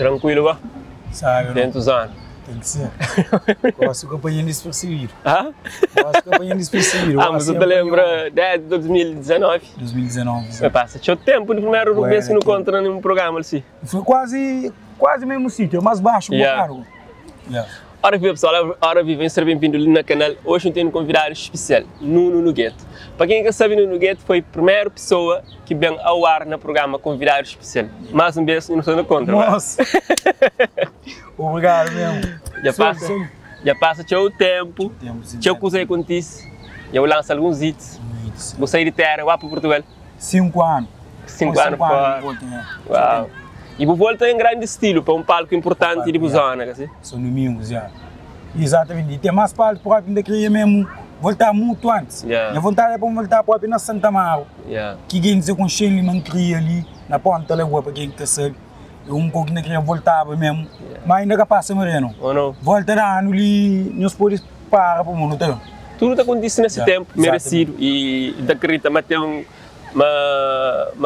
Tranquilo, vá? Sabe, Dentro dos anos. tem que ser. Gosto de companhia despercebido. Ah? Gosto de companhia despercebido. Ah, mas eu te lembro de 2019. 2019. Você passa, tinha tempo de primeiro vez que não encontra nenhum programa assim. Foi quase mesmo sítio, mais baixo, caro. Ora viva pessoal, ora viva, seja bem-vindo ali no canal. Hoje eu tenho um convidado especial, Nuno Nogueto. Para quem não sabe, Nuno Nogueto foi a primeira pessoa que vem ao ar no programa Convidado Especial. Mais um beijo, não estou na contra. Nossa! Obrigado mesmo. Já passa o tempo, já coisa acontece, eu lanço alguns hits. Vou sair de terra, vou para Portugal. 5 anos. 5 anos para... Uau! E vou voltar em grande estilo para um palco importante de Busana, assim. São domingos, já. Exatamente. E tem mais palco para ainda queria mesmo voltar muito antes. Minha vontade é para voltar para na Santa Amaro. Que quem dizer com o Shane não queria ali, na ponta da rua, para quem quer saber. Eu pouco ainda queria voltar mesmo. Mas ainda que passa, Moreno. Ou não? Volta ano ali, nós podemos parar para o mundo, tá? Tudo está acontecendo nesse tempo, merecido. E da acredita, mas tem um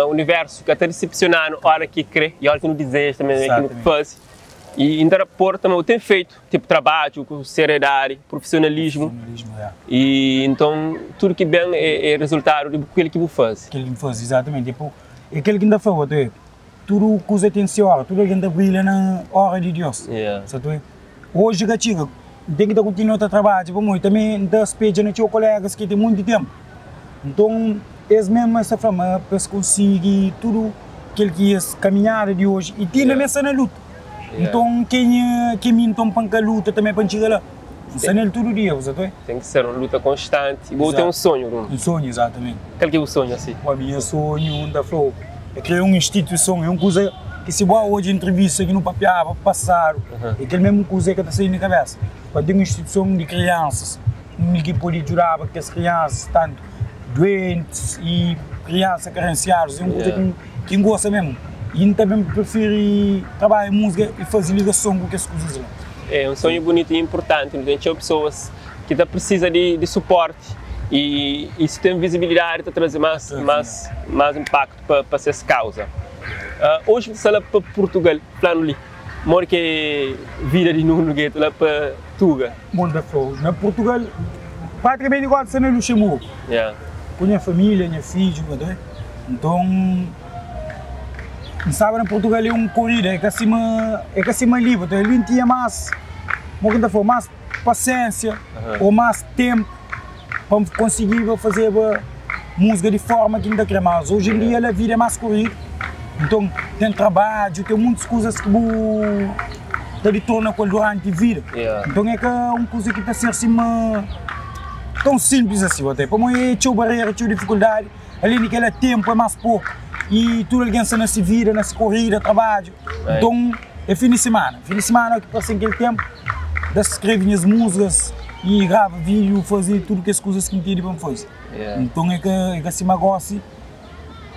universo que está decepcionando a hora que crê e a hora que não deseja também, que não faz. E ainda rapor também o tem feito, tipo trabalho, seriedade, profissionalismo. E então tudo que vem é resultado daquilo que você faz. Aquilo que faz, exatamente. Tipo, aquilo que ainda faz, tudo coisa tem seu hora, tudo que ainda brilha na hora de Deus. Hoje, gatinho, tem que continuar a trabalhar, tipo, muito também das pejas nos teus colegas que tem muito tempo. Então, eles mesmo essa forma para conseguir tudo aquilo que é caminhada de hoje e tem na mesa na luta. Então quem me então para a luta também para chegar lá. Isso é todo dia, você tem que ser uma luta constante e vou ter um sonho. Um sonho, exatamente. Qual que é o sonho assim? O meu sonho da Flow é criar uma instituição, é uma coisa que se boa hoje entrevista aqui no papel para passar, é aquele mesmo coisa que está saindo na cabeça. Para ter uma instituição de crianças, que pode ajudar para que as crianças tanto doentes e crianças carenciadas, é uma coisa que gosta mesmo. E também prefiro trabalhar em música e fazer ligação com as coisas lá. É um sonho bonito e importante, tem pessoas que precisam de suporte e isso tem visibilidade para trazer mais impacto para essas causas. Hoje você vai para Portugal, plano ali, mora que vida de Nuno Nogueto lá para Tuga. Wonderful. Na Portugal, praticamente igual a ser no Luxemburgo. Com minha família, minha filha, então, sabe, na Portugal é uma corrida, é que acima livre, então ele tinha mais paciência ou mais tempo para conseguir fazer música de forma que ainda quer mais. Hoje em dia a vida é mais corrida, então tem trabalho, tem muitas coisas que te tornam durante a vida. Então é que é uma coisa que está a ser assim, tão simples assim, até. Para mim, tinha barreira, tinha dificuldade, ali naquele tempo é mais pouco. E tudo alguém se nessa vida, nessa corrida, trabalho. Então, é fim de semana. Fim de semana que passa aquele tempo, escrever minhas músicas e gravo vídeo, fazer tudo que as coisas que me tiram para fazer. Então, é que assim, eu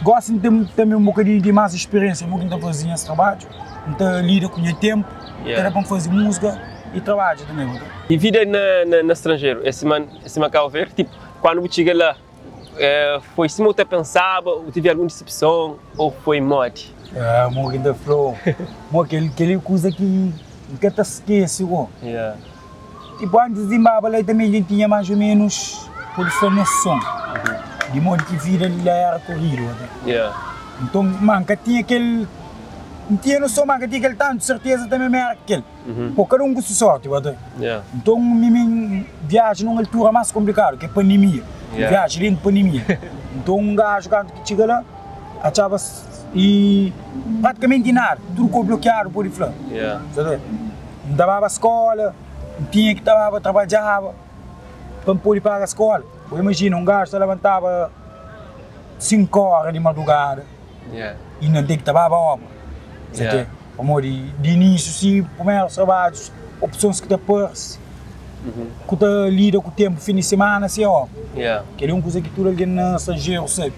gosto de ter também um bocadinho de mais experiência, um bocadinho de fazer esse trabalho. Então, lida com o tempo, para fazer música e trabalho também. E vida no estrangeiro, esse man cá ver, tipo, quando você chega lá, foi assim que você pensava, ou teve alguma decepção, ou foi morte? Morri da Flow, aquele coisa que te esquece. Tipo, antes de Zimbábue, também a gente tinha mais ou menos por essa noção, de modo que vida lá era corrida. Então, manca tinha aquele... Não tinha noção, mas tinha aquele tanto, certeza também era aquele. Porque cada um com sua sorte. Então, minha viagem numa altura mais complicada, que é a pandemia. Viagem dentro da pandemia. Então, um gajo que chega lá, achava e praticamente nada, tudo ficou bloqueado por isso. Não dava para a escola, não tinha que trabalhava para poder pagar a escola. Imagina, um gajo se levantava 5 horas de madrugada e não tem que trabalhar a obra. De início, sim, primeiros trabalhos, opções que te aparecem, que te lida com o tempo, fim de semana, assim, que é uma coisa que tudo alguém no estrangeiro sabe.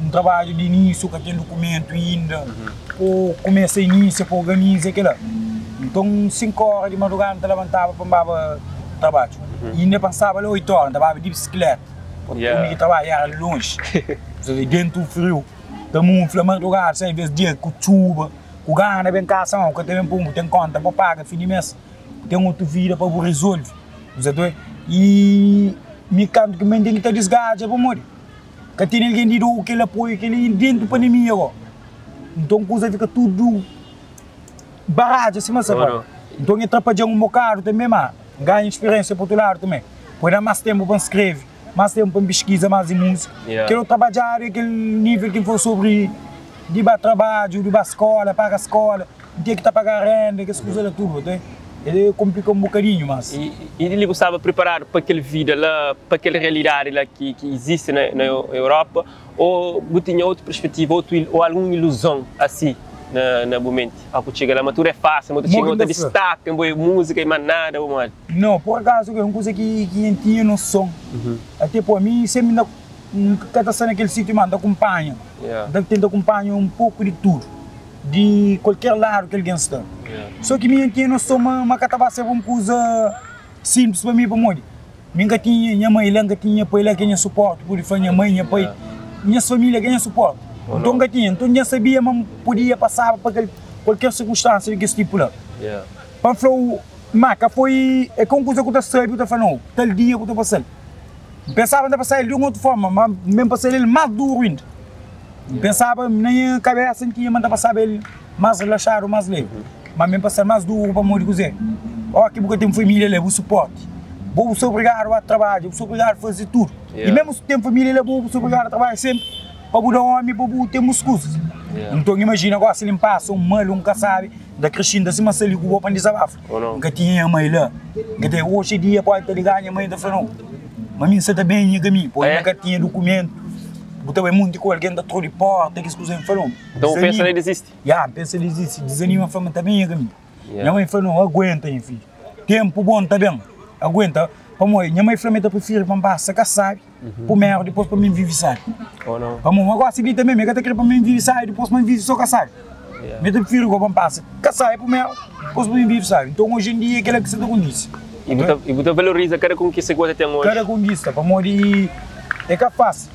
Um trabalho de início, que tem documento ainda, ou começa a início, para organizar aquilo. Então, 5 horas de madrugada, te levantava para trabalho. E ainda passava 8 horas, andava de bicicleta, porque o trabalho era longe, dentro do frio. Estamos na madrugada, às vezes dia com chuva, o ganha bem casa, que tem um tem conta para pagar, fim de mês, tem outra vida para resolver. E me canto que me tem que estar desgaste para morrer. Que tem alguém de do que ele apoia, que ele dentro da pandemia agora. Então coisa fica tudo barato assim, mas sabe? Então eu trabalho um bocado também, mas ganho experiência para outro lado também. Põe mais tempo para escrever, mais tempo para pesquisa, mais em música. Quero trabalhar aquele nível que for sobre de trabalho, de escola, pagar a escola, ter que estar pagar renda, que as coisas tudo, tá? Ele complica um bocadinho, mas... E ele estava preparado para aquela vida lá, para aquela realidade lá que existe na Europa, ou tinha outra perspectiva, ou alguma ilusão assim no momento? Ao chegar lá, mas tudo é fácil, mas tinha outra destaque, música e mais nada, ou mais? Não, por acaso é uma coisa que eu tinha noção. Até por mim, sempre cada está naquele sítio, mano, acompanha. Tenta acompanhar um pouco de tudo, de qualquer lado que alguém está. Só que minha tia não sou uma catavassa uma coisa simples para mim, para mim. Minha tia, minha mãe, ela tinha para ela ganhar suporte, por isso minha mãe, minha pai, minha família ganha suporte. Então então já sabia, mas podia passar para qualquer circunstância que estipula. Para falar, maca foi é com coisa que eu sei, eu falando, tal dia que eu passei. Pensava em passar ele de uma outra forma, mas mesmo passar ele mais duro ainda. Pensava na minha cabeça que ia mandar passar ele mais relaxado, mais leve. Mas mesmo passar mais duro para morrer cozer. Ó, que porque tem família, leva o suporte. Vou ser obrigado a trabalhar, vou ser obrigado a fazer tudo. E mesmo se tem família, vou ser obrigado a trabalhar sempre para o homem, para ter muscus. Então imagina agora se ele passa um mal, um caçabe, da crescendo assim, mas se ele vou para desabafo. Nunca tinha mãe lá. Até hoje em dia pode estar ligado, a mãe está falando. Mas mim você também ia caminho, porque nunca tinha documento. Então é muito com alguém da troca de porta, que as coisas me falam. Então pensa ele desiste? Pensa ele desiste. Desanima a fama também ia caminho. Minha mãe falou, não, aguenta, hein, filho. Tempo bom, tá bem. Aguenta. Minha mãe falou, eu prefiro para passar caçar, para merda, depois para mim viver sai. Para mim, agora seguinte também, eu quero para mim viver sai, depois para mim viver só caçar. Eu prefiro para passar caçar para merda, depois para mim viver sai. Então hoje em dia é aquela que você está com isso. E você valoriza cada conquista que você tem hoje? Cada conquista, para mim, é que é fácil.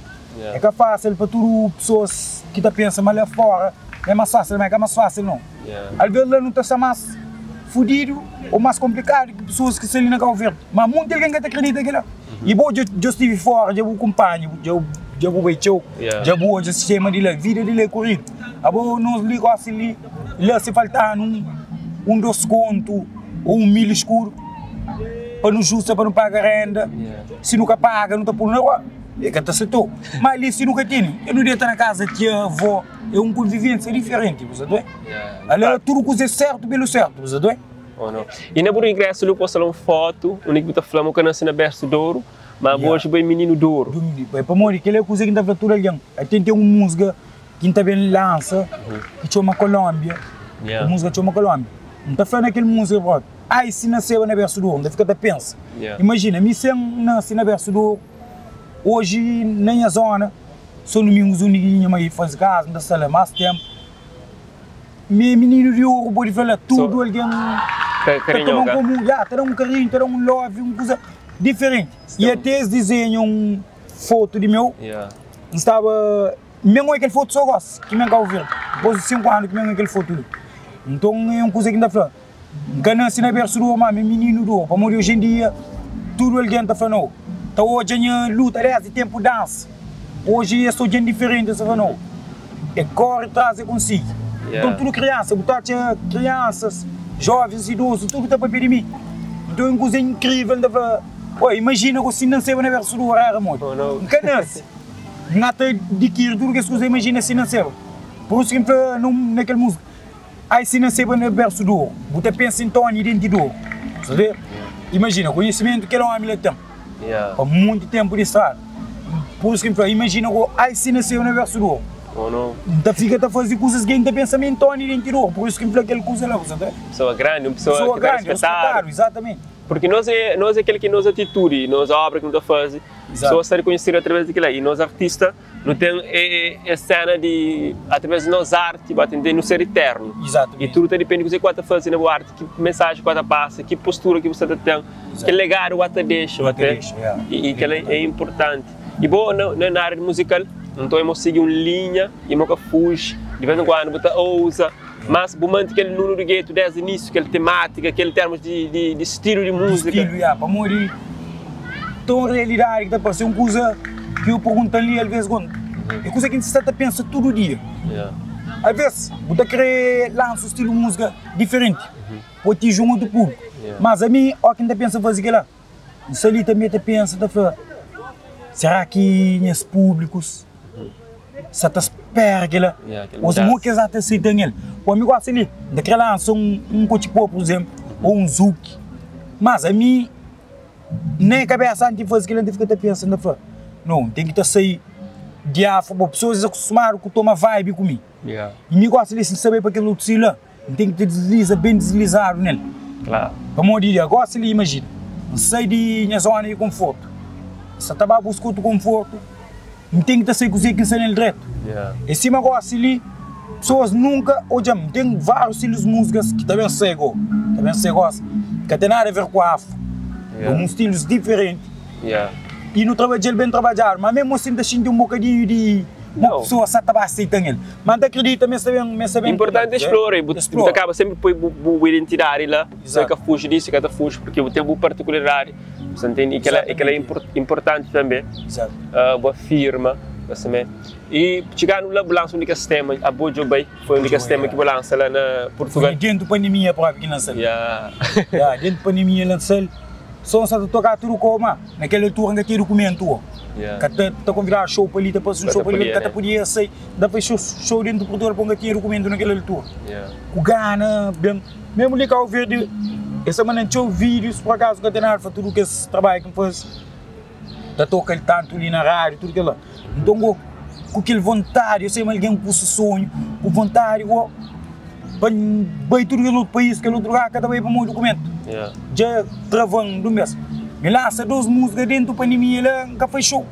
É que é fácil para todas as pessoas que pensam, mas lá fora é mais fácil, mas é mais fácil não. Às vezes lá não está mais fodido ou mais complicado que pessoas que estão ali na governo. Mas muita alguém que acredita que lá. E bom, eu estive fora, já vou acompanhar, já vou ver, já vou o sistema de lá, vida de lá é corrido. Agora nós ligamos assim, lá se faltar um desconto ou 1.000 escuro, para não justa, para não pagar renda. Se nunca paga, não está por nada. É que acertou. Mas ali se nunca tem, eu não ia estar na casa de tia, avó, é uma convivência diferente, você vê? Ali tudo coisa é certo pelo certo, você vê? E na por ingresso eu posso uma foto, o único que está falando que nasce na berço de ouro, mas hoje é menino de ouro. É para morrer, que ele é coisa que está fazendo alguém. Aí tem uma música que está bem lança, que chama Colômbia, a música chama Colômbia. Não está falando aquele música, pronto. Ai, se nasceu na berço de ouro, deve ficar a pensar. Imagina, me se nasce na berço de ouro, hoje, na minha zona, sou no mingos único, mas faz casa, ainda está mais tempo. Meu menino de ouro pode falar tudo, alguém... Carinho, terá um carinho, terá um love, uma coisa diferente. E até eles desenham uma foto de meu, estava... Mesmo aquele foto só gosto, que me acabou de ver. Depois de 5 anos, que mesmo aquele foto ali. Então é uma coisa que ainda fala. Ganância na berço do ouro, mas meu menino do ouro. Para morrer hoje em dia, tudo alguém está falando. Então hoje a luta, aliás, de tempo dança. Hoje é só gente diferente, você não. É corre, traz e consigo. Então tudo criança, botar crianças, jovens, idosos, tudo está para pedir mim. Então é uma coisa incrível. Imagina que se não sei o universo do horário, muito. Não cansa. Não tem de que tudo que as coisas imagina se não sei. Por isso que naquela música. Aí se não sei o universo do ouro, você pensa em Tony dentro do ouro. Imagina, o conhecimento que ele é um homem tem. Há muito tempo de estar. Por isso que imagina que aí se nasceu o universo do ouro. Então fica a fazer coisas que ainda pensa em Tony dentro do ouro. Por isso que aquela coisa lá. Pessoa grande, uma pessoa que respeitada. Exatamente. Porque nós é aquele que nos atitude, nos obras que nós fazemos, pessoas estão reconhecidas através daquilo aí. E nós artistas não temos a cena de, através de nossa arte, de não ser eterno. Exatamente. E tudo depende do que você está fazendo na arte, que mensagem você passa, que postura que você tem, que legado você deixa. E que é importante. E bom, na área musical, então eu sigo uma linha, e eu nunca fujo, de vez em quando você ouça, Mas bumante aquele número de gueto desde o início, aquele temática, aquele termos de estilo de música. Estilo, para morrer. Então, a realidade que está passando, coisa que eu pergunto ali, às vezes, é coisa que a gente pensa todo dia. Às vezes, você quer lançar um estilo de música diferente, pode te juntar do público. Mas a mim, o que a gente pensa fazer aquilo lá, isso ali também te pensa, será que os públicos se te espera aquilo? Ou se não quer aceitar ele? O amigo assim, daquela lança um cotipo, por exemplo, ou um zouk. Mas a mim, nem a cabeça antes de fazer aquilo, a gente fica pensando, não, tem que sair de afro, pessoas acostumaram com tomar vibe comigo. E me gosta de saber para aquele outro lá, tem que deslizar bem deslizado nele. Claro. Para morrer, agora se lhe imagina, não sai de minha zona de conforto. Se está a buscar o conforto, não tem que sair com você que sai nele direto. E se me gosta de lhe, pessoas nunca, hoje tem vários estilos de músicas que também cego, que tem nada a ver com a afro. Com estilos diferentes. E no trabalho ele bem trabalhado, mas mesmo assim deixando um bocadinho de uma pessoa só estava aceitando ele. Mas acredita, me sabem. Importante é explorar, você acaba sempre por boa identidade lá, você que fuge disso, que fuge, porque tem uma particularidade, você entende que ela é importante também, boa firma, e chegar no lança um único sistema, a Bojo Bay foi o único sistema que lança lá na Portugal. Dentro da pandemia para aqui lançar. Dentro da pandemia lançar. Só se tocar tudo como naquela altura ainda tinha documento. Está convidado show para ali, está passando show para ali, está podia sair, dá para show dentro do produtor para tinha documento naquela altura. O Gana, mesmo ali cá o verde, essa maneira tinha vídeos por acaso que tem nada para tudo que esse trabalho que faz, está tocando tanto ali na rádio, tudo aquilo. Então com aquele vontade, eu sei mais alguém com esse sonho, com vontade, vai tudo aquele outro país, aquele outro lugar, cada vez para o meu documento. Já travando do mês. Me lança 2 músicas dentro da pandemia, ela nunca fechou.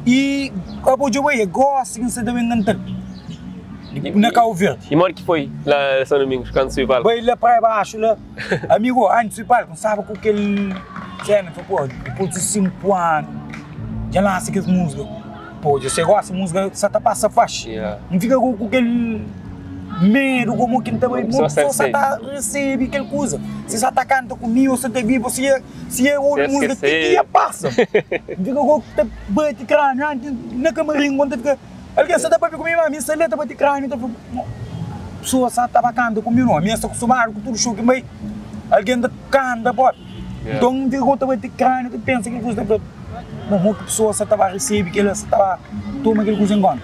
E a Bojo Bay gosta de se também cantar. Na Cabo Verde. E mora que foi lá São Domingos, quando subiu para vai lá para baixo, lá. Amigo, antes de subir para não sabe com aquele cena, pô, depois de 5 anos, já lança aquelas músicas. Pô, você gosta de música, você tá passa faixa. Não fica com aquele medo, como que também você está recebe aquela coisa. Se você está cantando comigo, você está vivo, se é outra música que passa. Fica com o bate crânio, na camarim, quando fica. Alguém está para comigo, a minha saleta bate crânio, a pessoa está cantando comigo, a minha está acostumada com tudo show que vai. Alguém canta, pode. Então fica com o bate crânio, que pensa que coisa não, que a pessoa estava recebe, que ela estava toma aquele coisa em conta.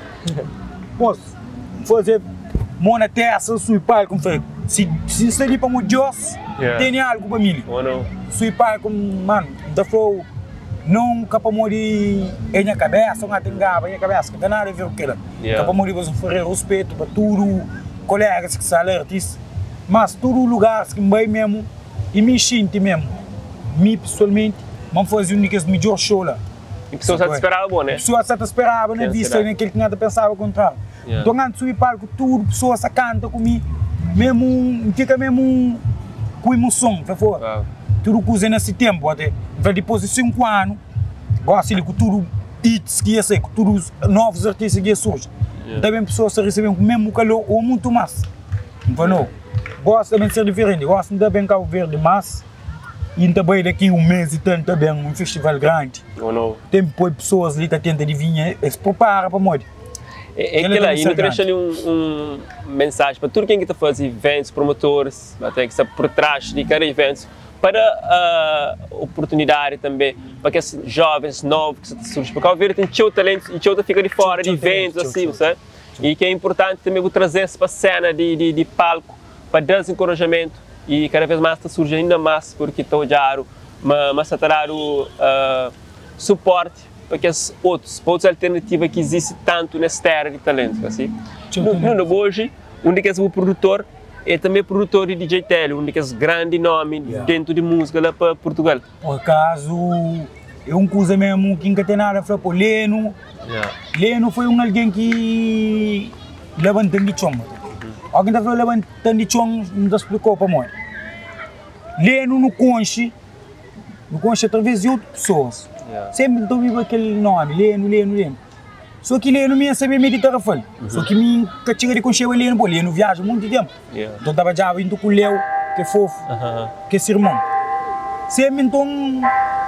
Posso fazer mona terra, sui pai como foi. Se ali para o Deus, tem algo para mim. Sui pai como mano, da flow não capa morrer em minha cabeça, não tem gaba em minha cabeça, que tem nada a ver com aquilo. Capa morrer para sofrer respeito para tudo, colegas que são artistas, mas todo lugar que vai mesmo e me sinto mesmo, me pessoalmente, vamos fazer únicas melhor show lá. E pessoas se esperavam bom, né? Pessoas se esperavam, né? Vista naquele que nada pensava contrário. Então, antes de subir palco, tudo, pessoas se canta comigo, mesmo, fica mesmo com emoção, por favor. Tudo coisa nesse tempo, até. Depois de 5 anos, gosto de com tudo hits que ia sair, com todos os novos artistas que ia surgir. Também pessoas se recebem com o mesmo calor ou muito mais. Então, gosto também de ser diferente, gosto de bem Cabo Verde, mas e também daqui mês e tanto também um festival grande. Tem pessoas ali que tentam adivinhar, se prepara para morrer. É aquilo aí, não deixa ali uma mensagem para tudo quem está fazendo eventos, promotores, até que está por trás de cada evento, para a oportunidade também, para que esses jovens novos que surgem. Porque ao ver tem seu talento e seu fica de fora de eventos assim, sabe? E que é importante também trazer essa para a cena de palco, para dar esse encorajamento. E cada vez mais está surgindo ainda mais, porque estou já mas está dando suporte para que as outras alternativas que existem tanto nessa terra de talento. Assim. Hoje, um desses produtor é também produtor de DJ Tele, um desses grandes nomes dentro de música lá para Portugal. Por acaso, é uma coisa mesmo que não tem nada a falar para o Leno. Leno foi alguém que levantou de chão. Alguém está levantando de chão, não explicou para nós. Leno no conche através de outras pessoas. Sempre estou vivo aquele nome, Leno. Só que ele não me sabe meditar a fala. Só que me chega de conchego ele não viaja muito tempo. Então tava já indo com o Leo, que é fofo, que é seu irmão. Sempre então,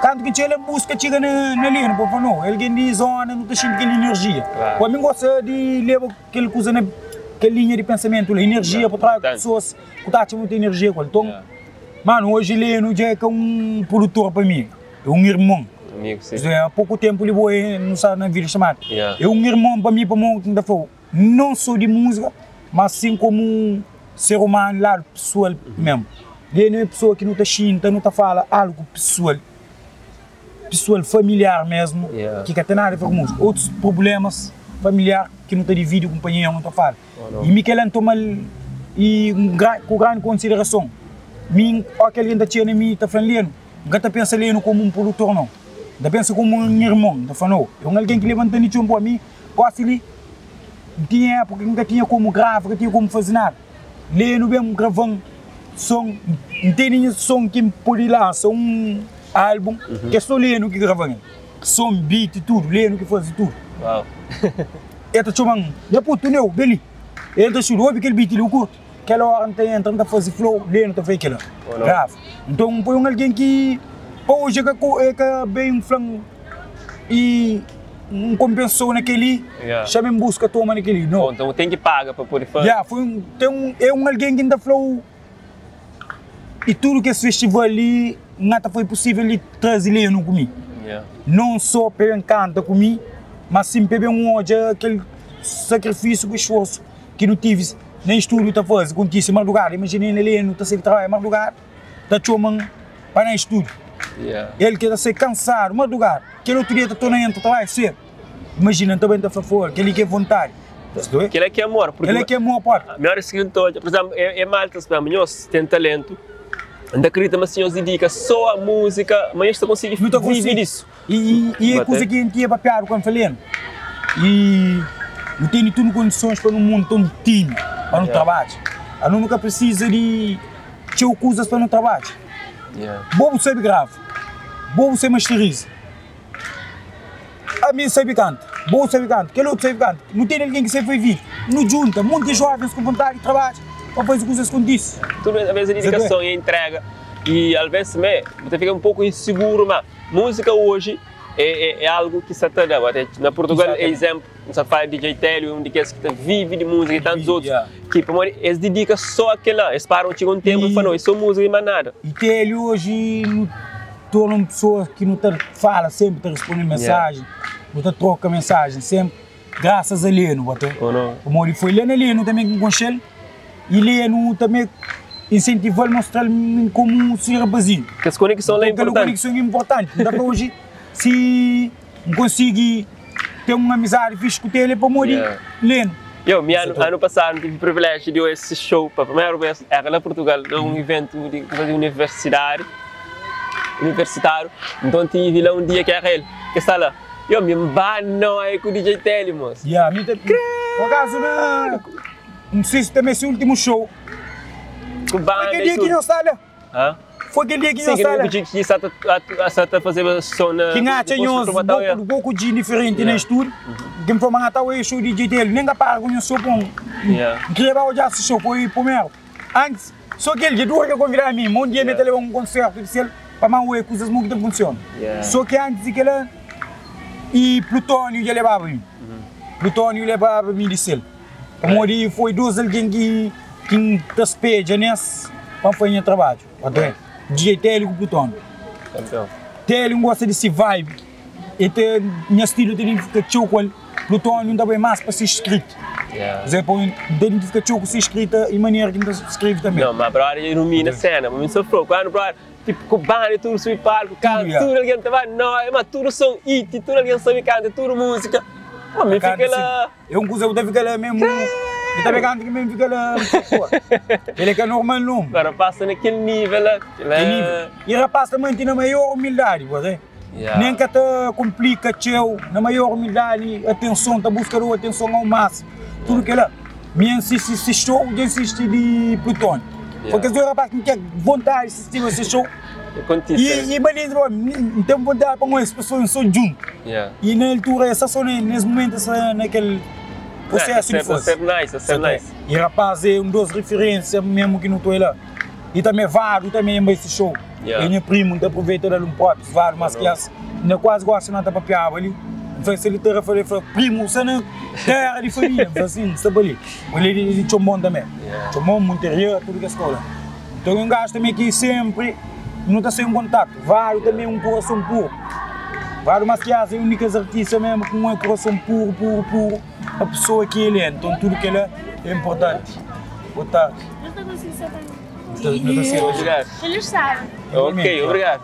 quando que ele busca chega na linha, não pode não. Ele tem zona, não está cheio de energia. Para mim gosta de levar aquela coisa na linha de pensamento, a energia para trás pessoas que tá muita energia com então. Mano, hoje ele não é produtor para mim, é irmão. Amigo, sim. Há pouco tempo ele foi não sabe na vida chamada. É irmão para mim, não só de música, mas sim como ser humano, lá pessoal mesmo. Ele não é pessoa que não está xinta, não está fala algo pessoal, familiar mesmo, que tem nada a ver com música. Outros problemas familiares que não está dividido com o companheiro, não está fala. E Miquel toma com grande consideração. Aquele que está tinha mim está falando, não está pensando como um produtor não. Da pensa como um irmão, da falou. É alguém que levanta nisso para mim, quase ali. Tinha época que nunca tinha como gravar, nunca tinha como fazer nada. Lendo bem gravando som, não tem nenhum som que pode lançar álbum, que é só lendo que gravando. Som, beat, tudo, lendo que faz tudo. Uau. Eta chumang, já puto neu, beli. Ele chulo, aquele beat ele curto. Aquela hora entra a fazer flow, lendo tá feito aquilo. Grava. Então põe alguém que hoje é bem flan e compensou naquele, chama em busca toma naquele, não. Então tem que pagar para poder fazer. É alguém que ainda falou e tudo que esse festival ali nada foi possível ele trazer ele comigo. Não só para encanta comigo, mas sim para aquele sacrifício, o esforço que não tive nem estúdio tá fazendo, quando quis em mais lugar, imagina ele não está sem trabalho em mais lugar, tá chamando para ir estúdio. Ele quer ser cansado, mais lugar, aquele outro dia está na trabalho cedo. Imagina também está fora, aquele que é vontade. Ele é que é amor, porque ele é que é amor, pode. A melhor escritor, por exemplo, é malta, se tem talento, ainda acredita, mas se se dedica só à música, mas você consegue viver disso. E é coisa que a gente ia para piar quando falando. E não tem tudo condições para um mundo tão tímido, para não trabalhar. A nunca precisa de ter coisas para não trabalhar. Bobo sabe grave, bobo sabe masteriza. A mim sabe canta, bobo sabe canta, aquele outro sabe canta. Não tem ninguém que sabe viver. Não junta, muitos jovens com vontade de trabalho para fazer coisas com isso. Tudo às vezes a dedicação e a entrega. E às vezes você fica um pouco inseguro, mas música hoje é algo que se está dando. Na Portugal, é exemplo, você fala de DJ Télio, um daqueles que vive de música e tantos outros, que eles dedicam só àquela, eles param um tempo e falam, isso é música e mais nada. E Télio hoje torna pessoas que não fala sempre, está respondendo mensagem, não troca mensagem, sempre, graças a Leno. Como ele foi Leno também com Conchel, e Leno também incentivou a mostrar como um ser rapazinho. Que as conexões é importante. Conexão é importante. Então hoje, se conseguir ter uma amizade fixe com ele, para morrer, Leno. Ano passado tive o privilégio de ir a esse show, pela primeira vez, era lá em Portugal, um evento universitário, então tive lá um dia que era ele, que está lá. Eu me embano aí com o DJ Télio, moço. Por acaso, não sei se também esse último show. Foi aquele dia que não está lá. Foi aquele dia que não está lá. Que está a fazer som na... Que não tinha um pouco de diferente no estúdio. Que me foi mangar o show de DJ Télio. Nem capaz de conhecer o show. Queria já esse show, foi primeiro. Antes, só aquele dia, duas que eu convidei a mim. Um dia me levou um concerto para manter coisas muito que funcionam. Só que antes daquele e Plutônio já levava mim. Plutônio levava mim de selo. Como ele foi dois alguém que despeja nesse para fazer trabalho. DJ Télio com Plutônio. Télio gosta desse vibe. E meu estilo tem que ficar chocolate. Plutônio não dá bem mais para ser escrito. Zé põe tem que ficar chocolate ser escrita e maneira que não escreve também. Não, mas brother ilumina a cena. Mas só falou quando brother tipo com banda tudo subir palco, canta tudo alguém tava não, mas tudo som hit, tudo alguém sabe canta, tudo música. Mas me fica lá. É um coisa que fica lá mesmo. E também canta que mesmo fica lá. Ele é que é normal não. Agora passa naquele nível lá. E rapaz também tem a maior humildade, você. Nem que te complica teu, na maior humildade, atenção, tá buscando atenção ao máximo. Tudo que lá. Me insiste show, eu insisto de Plutônio. Porque os rapazes que têm vontade de assistir esse show, Acontece. E beleza, então vou dar para as pessoas só junto. E na altura, essa só nesse momento, naquele processo de força. A ser nice. E rapaz, é dos referências mesmo que não estou lá. E também vários também em esse show. E minha prima aproveita de um próprio, vários, mas que ainda quase gosta de nada para piar ali. Facilitador falou, primo, você não terra de família, assim, está ali. Ele de Chomon também. Chomon, Monteria, tudo que é escola. Então eu gajo também que sempre não está sem contato. Vários também um coração puro. Vários, mas que há únicas artistas mesmo com um coração puro, a pessoa que ele é. Então tudo que ele é importante. Boa tarde. Obrigado. Eles sabem. Ok, obrigado.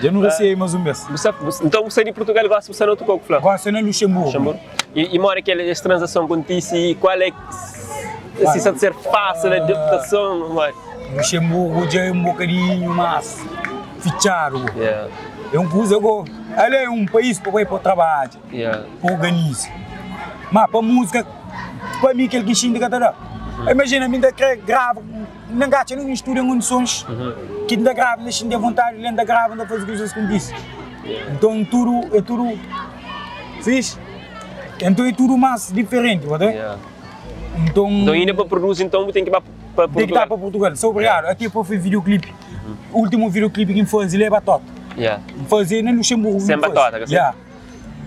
Eu não recebi mais um mês. Então você de Portugal gosta de outro pouco, Flávio? Gosto de Luxemburgo. E mora aquela transação com ti, qual é se sabe ser fácil a adaptação? Luxemburgo já é um bocadinho mais fichado. É um coisa que ele é um país para ir para o trabalho, para organizar. Mas para a música, para mim, aquele que xinga cada. Imagina, ainda grava, não gacha, não mistura em sons, que ainda grava, deixa de vontade, ainda grava, ainda faz coisas com isso. Então tudo é tudo fixe. Então é tudo mais diferente, Então ainda para produzir, então tem que ir para Portugal. Tem que ir para Portugal, sou obrigado. Aqui eu fiz videoclipe. O último videoclipe que fiz, ele é batota. Fazer no Luxemburgo. Sem batota,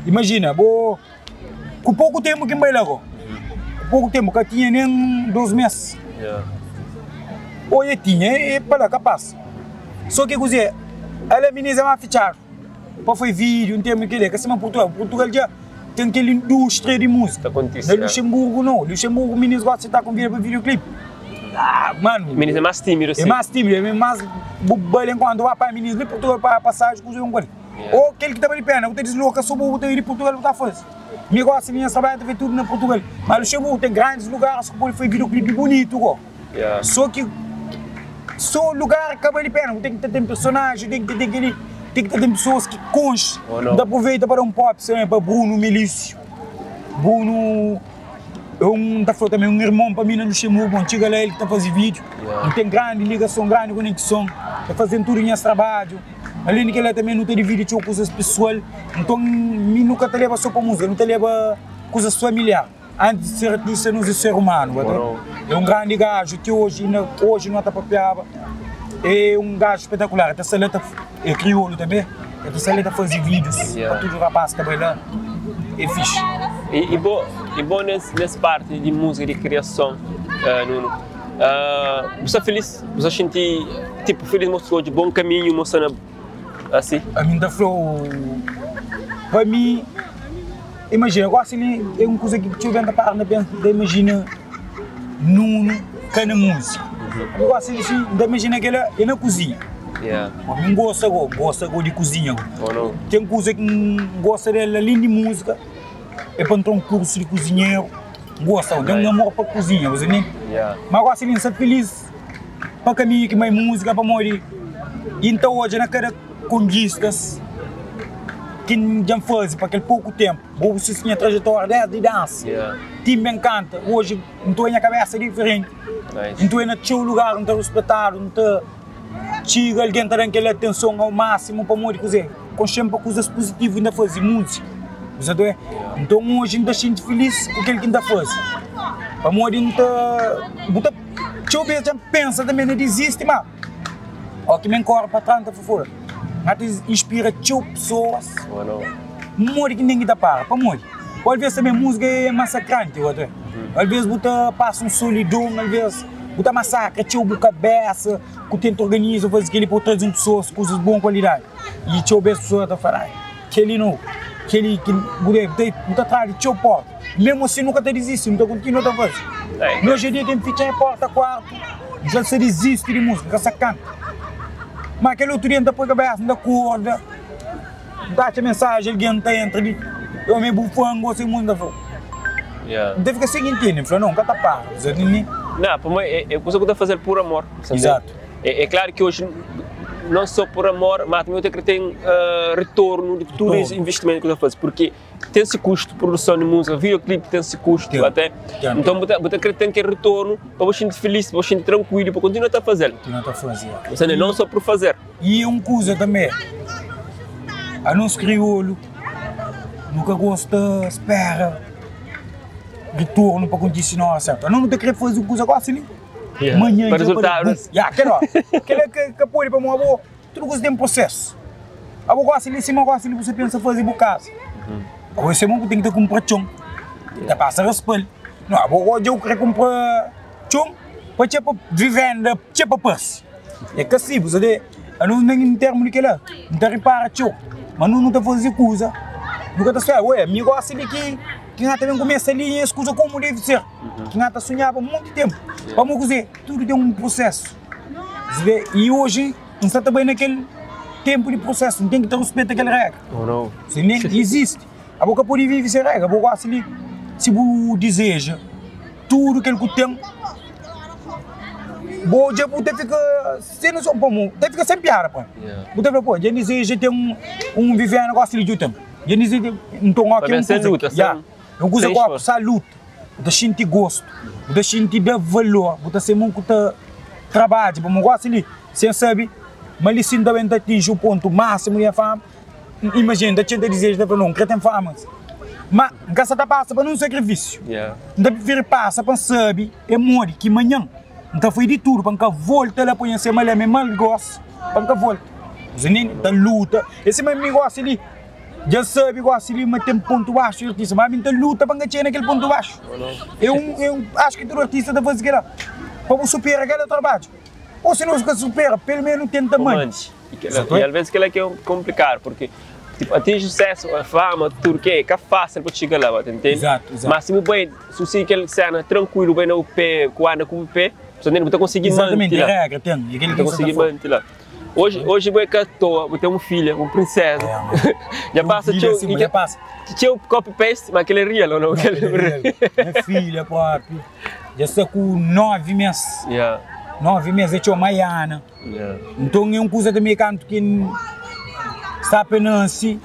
Imagina, com pouco tempo que me vai lá. Pouco tempo, que tinha nem 2 meses. Ou eu tinha, é para lá, capaz. Só que coisa, ela é menina mais fichada. Para fazer vídeo, não tem o que é, que se Portugal. Portugal já tem aquela indústria de música. No Luxemburgo não. Luxemburgo, meninos gostam de estar com vídeo para videoclipe. Mano. Meninos é mais tímido, assim. É mais tímido, é mais bobal enquanto vai para meninos de Portugal para passagem, coisa igual. Ou aquele que estava de perna, você desloca, subo, você ir de Portugal, você faz. Negócio, minha trabalho, tem tudo na Portugal. Mas Luxemburgo tem grandes lugares que pode fazer videoclipe bonito. Só que, só lugar que acaba de perna, tem que ter personagem, tem que ter pessoas que concham. Aproveita para um pop, para Bruno Melício. Bruno também um irmão para mim no Luxemburgo, chega lá, ele está fazendo vídeo. Tem grande ligação, grande conexão, está fazendo tudo nesse trabalho. Além de que ela também não tem vídeo, tinha coisas pessoais. Então, eu nunca te leva só para música, não te leva coisas familiares. Antes de ser artista, não ser humano. É um grande gajo que hoje não está para piaba. É um gajo espetacular. Essa saleta é crioulo também. Essa saleta faz vídeos para todo rapaz trabalhando. É fixe. E bom nessa parte de música, de criação, Nuno. Você é feliz? Você sente tipo feliz, mostrou de bom caminho, mostrando assim? A mim da flow, para mim, imagina, agora assim é uma coisa que eu venho da parte da imagina Nuno cana música. Agora assim, imagina que ele é na cozinha. Não gosta de cozinha. Tem coisa que gosta dela além de música, é para entrar um curso de cozinheiro. Gosta, tem um amor para a cozinha, você nem. Mas agora assim, sou feliz para caminho que mais música para morrer. Então hoje na cada conquistas que já faz para aquele pouco tempo, você tinha trajetória de dança, me encanta. Hoje não estou na cabeça diferente, não estou no seu lugar, não estou respeitado, não estou chega alguém está dando aquela atenção ao máximo para morrer, coisa, com sempre coisas positivas ainda fazer música, então hoje ainda sinto feliz com aquilo que ainda faz, para morrer ainda, deixa eu ver, já pensa também não desiste, mas o que me encorre para trás, está fora. Até inspira pessoas. Morre que ninguém dá para morrer. Às vezes também música é massacrante. Às vezes você passa solidão, às vezes você massacra, tio a cabeça, que tenta organizar, faz aquele para trazer pessoas, coisas de boa qualidade. E tio as pessoas estão falando, aquele não, aquele que você atrás de tio porta. Mesmo assim nunca te desiste, não continua a fazer. Hoje em dia tem que ficar em porta, quarto, já se desiste de música, essa canta. Mas aquele outro dia não põe a cabeça, não acorda, dá-te a mensagem, alguém está entra ali, eu me bufando, gosto muito da fogo. Deve ficar sem entender, não, nunca está para. Não, para mim, é coisa que eu estou a fazer por amor. Exato. É claro que hoje, não só por amor, mas também eu tenho que ter retorno de todo esse investimento que eu estou a fazer, porque tem esse custo, produção de música, videoclipe tem esse custo até. Então você tem que retorno para você sentir feliz, para você sentir tranquilo, para continuar a fazer. Você não só por fazer. E uma coisa também, a nosso crioulo nunca gosta, espera retorno para continuar, certo? Não tem que fazer uma coisa assim. Amanhã para resultados. Que pode para uma boa, tudo coisa tem um processo. A boa assim, você pensa fazer por casa. Você não tem que comprar chão, tá passa respaldo. Não, agora eu quero comprar chão para tipo vivenda, tipo pers. É que assim, você não nem termo de que lá, não tem repara chão, mas não tá fazendo coisa. Nunca tá só, ué, amigo assim que já também começa ali as coisas como deve ser. Que já tá sonhava muito tempo. Vamos dizer, tudo tem um processo. E hoje não está também naquele tempo de processo, não tem que ter respeito àquela regra. Se nem existe. A boca pode viver sem regra, a boca assim, se você deseja tudo aquilo que tem, você fica sem noção, você fica sem piada, pô. Você fala, pô, já deseja ter um viver um negócio ali de tempo. Já deseja então aqui um coisa, uma coisa com saúde, você sente gosto, você sente valor, você se muito trabalha, um negócio ali, sem saber, mas ele sim também atinge o ponto máximo de fama. Imagina, a gente deseja de não tem fama, mas você está passando por um sacrifício. Não prefere passar para saber, é morrer que amanhã, então foi de tudo para que volta lá para conhecer, mas é mal gosto, para que volta. Você nem está luta, esse meu amigo ali, já sabe ali, mas tem ponto baixo, artista, mas está luta para que chegue naquele ponto baixo. Eu acho que todo artista deve fazer aquilo, para superar aquele trabalho. Ou se não se supera, pelo menos tenta mais. E às vezes aquilo é que é complicado, porque tipo, atingir sucesso, a fama, tudo que é fácil para chegar lá, entende? Exato. Mas se você se aquele cena tranquilo, bem no pé, quando com o pé, você não está conseguindo manter lá. Exatamente, regra tem. Não está conseguindo manter lá. Hoje você é toa, você tem uma filha, uma princesa. Já passa, tinha o copy-paste, mas aquele é real ou não? Minha filha, papi, já está com 9 meses. 9 meses, eu Maiana. Então é uma coisa também que está apenas assim,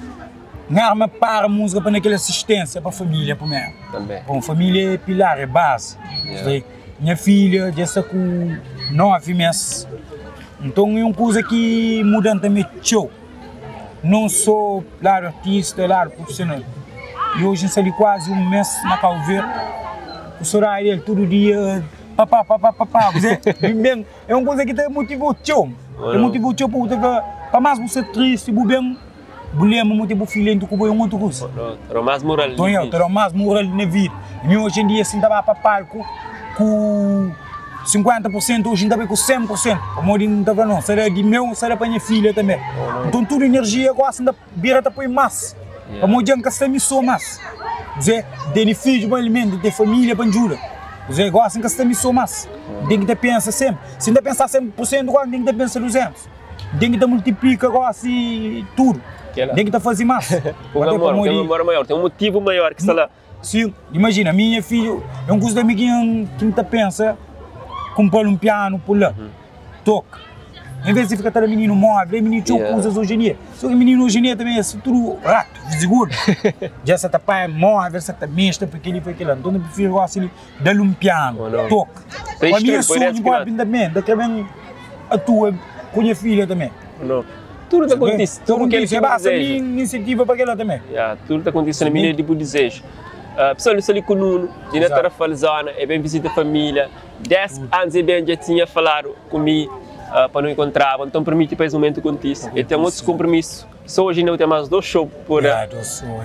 arma para a música para aquela assistência para a família primeiro. Também. Bom, família é pilar, é base. Minha filha já está com 9 meses. Então é uma coisa que muda também show. Não sou lado artista, lado profissional. E hoje eu saí quase um mês na Calver. O horário dele todo dia. Papá, é uma coisa que te motivou tchau. Te motivou tchau para mais você triste, bem, bulema motivo filho do cubo é uma outra coisa. Era mais moral. Então eu era mais moral na vida. E hoje em dia assim estava para palco com 50%, hoje ainda bem com 100%. O modo não estava não, será de meu, será para minha filha também. Então toda energia agora ainda vira para ir mais. A modo que está me só mais. Dizer, tem filho, alimento, tem família para ajuda. Você gosta que você me mais. Tem que pensar sempre. Se não pensar 100%, agora tem que pensar 200. Tem que multiplicar agora assim tudo. Tem que fazer mais. Tem um amor maior, tem um motivo maior que está lá. Sim, imagina, minha filha, é um custo de amiguinho que não pensa comprar um piano por lá. Toca. Em vez de ficar todo menino móvel, menino tinha coisas hoje em dia. Só que menino hoje em dia também é tudo rato, seguro. Já se está pai móvel, se está mista, porque ele foi aquilo. Então eu prefiro assim, dar um piano, toca. A minha sonho igual também, daqui a bem a tua, com a minha filha também. Tudo acontece, tudo que ele basta minha iniciativa para aquela também. Tudo acontece na minha tipo de desejo. Pessoal, eu estou com o Nuno, de Natal Falzana, é bem visita a família. 10 anos e bem já tinha falado comigo. Para não encontrar, então permite para esse momento contigo. E tem outros compromissos. Só hoje ainda tem mais 2 shows por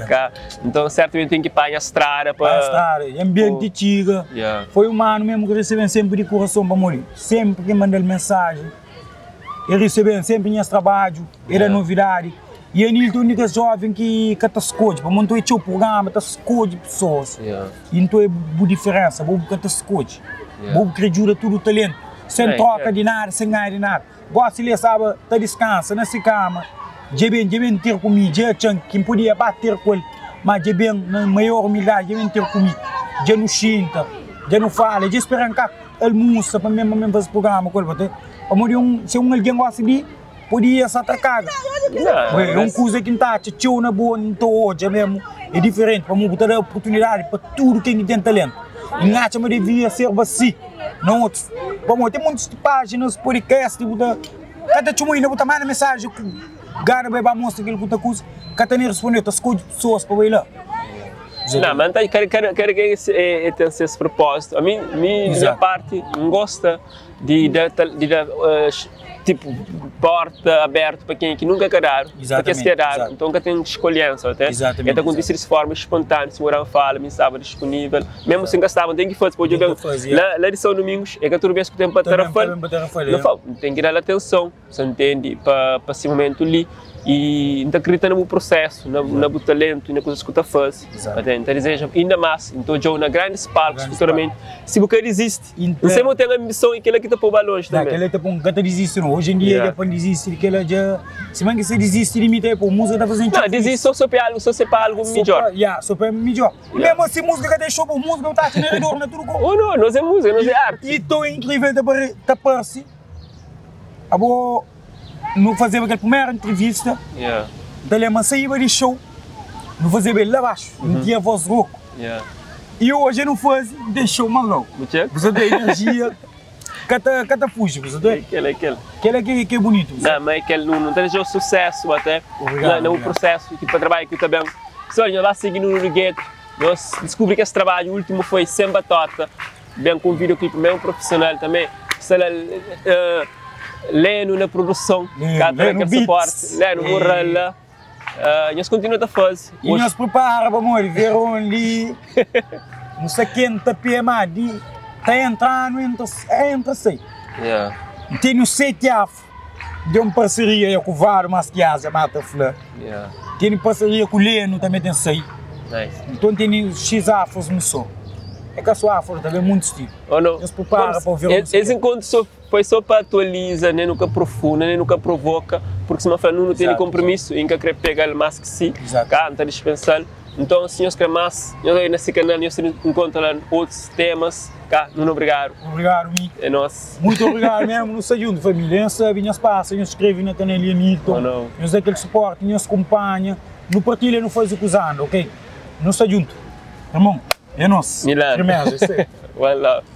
cá. Então certamente tem que ir para a estrada. Para a estrada, ambiente antigo. Foi humano mesmo que recebem sempre de coração para morrer. Sempre que mandam mensagem. E recebem sempre nesse trabalho, era novidade. E ele é a única jovem que está escolhendo. Para montar o programa, está escolhendo pessoas. Então é a diferença, vou está escolhendo. Vou acreditar todo o talento. Sem troca de nada, sem ganhar de nada. Gosta de sabe, está descansa nessa cama. Já bem ter comigo, já tinha quem podia bater com ele. Mas já bem, na maior humildade, já bem ter comigo. Já não xinta, já não fala, já espera que almoça para mesmo fazer programa com ele. Se alguém gosta de podia se atacar. É uma coisa que não está tchau na boa, não estou hoje mesmo. é diferente, para botar a oportunidade para tudo quem tem talento. E acha que devia ser assim, não outros. Bom, tem muitas páginas, podcasts, cada chumui não botar mais na mensagem que gana vai para mostrar aquilo que tu acusa, cada nem respondeu, tu escolhe pessoas para ir lá. Não, mas quero que tenha esse propósito. A minha parte não gosta de tipo porta aberta para quem que nunca quedaram, para quem se quedaram, então que tem escolhança até. Exatamente. Então acontecer de forma espontânea, se morar fala, me estava disponível, mesmo sem gastar, tem que fazer, pode jogar. Na edição domingos é que tu vês que tem para tarafal, não tem que dar atenção, você entende, para esse momento ali. E não acredita no processo, no talento e na coisa que você faz. Então deseja ainda mais, então eu na grandes palcos futuramente. Se você existe, não sei se tem a ambição e aquela que está por longe também. Aquela que está por desiste não. Hoje em dia já pode desistir, aquela já se bem que se desiste limita para música está fazendo. Não, desiste só para algo melhor. Só para melhor. Mesmo assim música que deixou por música está tendo redor na tudo. Oh não, nós é música, nós é arte. E tão incrível da parte. Abo não fazer aquela primeira entrevista, daí a sair de show, não fazer bem lá abaixo, não tinha voz rouca. E hoje não faz, deixou mal. Você tem energia, cada fuge, você tem? Aquele que é bonito. Não, mas aquele não tem o sucesso até, no processo, que para trabalhar aqui também. Só nós vamos seguir no gueto, nós descobrimos que esse trabalho o último foi sem batata, bem com videoclipe, mesmo profissional também. Lendo na produção, cada suporte, lendo morrela, nós continuamos a fazer. E nós preparamos, ver onde, não sei quem está PM, está entrando, entra sei. Tem no CTF, de uma parceria com o Varo Masquiasa, Mata Flor. Tem parceria com o Leno, também tem sei. Então tem X afros no som. É que a sua afro também é muito estilo. Nós preparamos para ver esse encontro foi só para atualizar, nem nunca aprofunda, nem nunca provoca, porque se não fala não tem compromisso, ainda quer pegar ele mais que si, cá, não está dispensando. Então, se nós queremos mais, nós nesse canal nós encontramos outros temas, cá, não obrigado. Obrigado, Mi. É nós. Muito obrigado mesmo, não sei junto, família. Nós sabemos, nós passamos, nós escrevemos na Tanelia Milton, nós damos aquele suporte, nós acompanhamos, não partilha, não faz o que usando, ok? Nós estamos juntos, irmão, é nós. Milano. Primeiro, One love.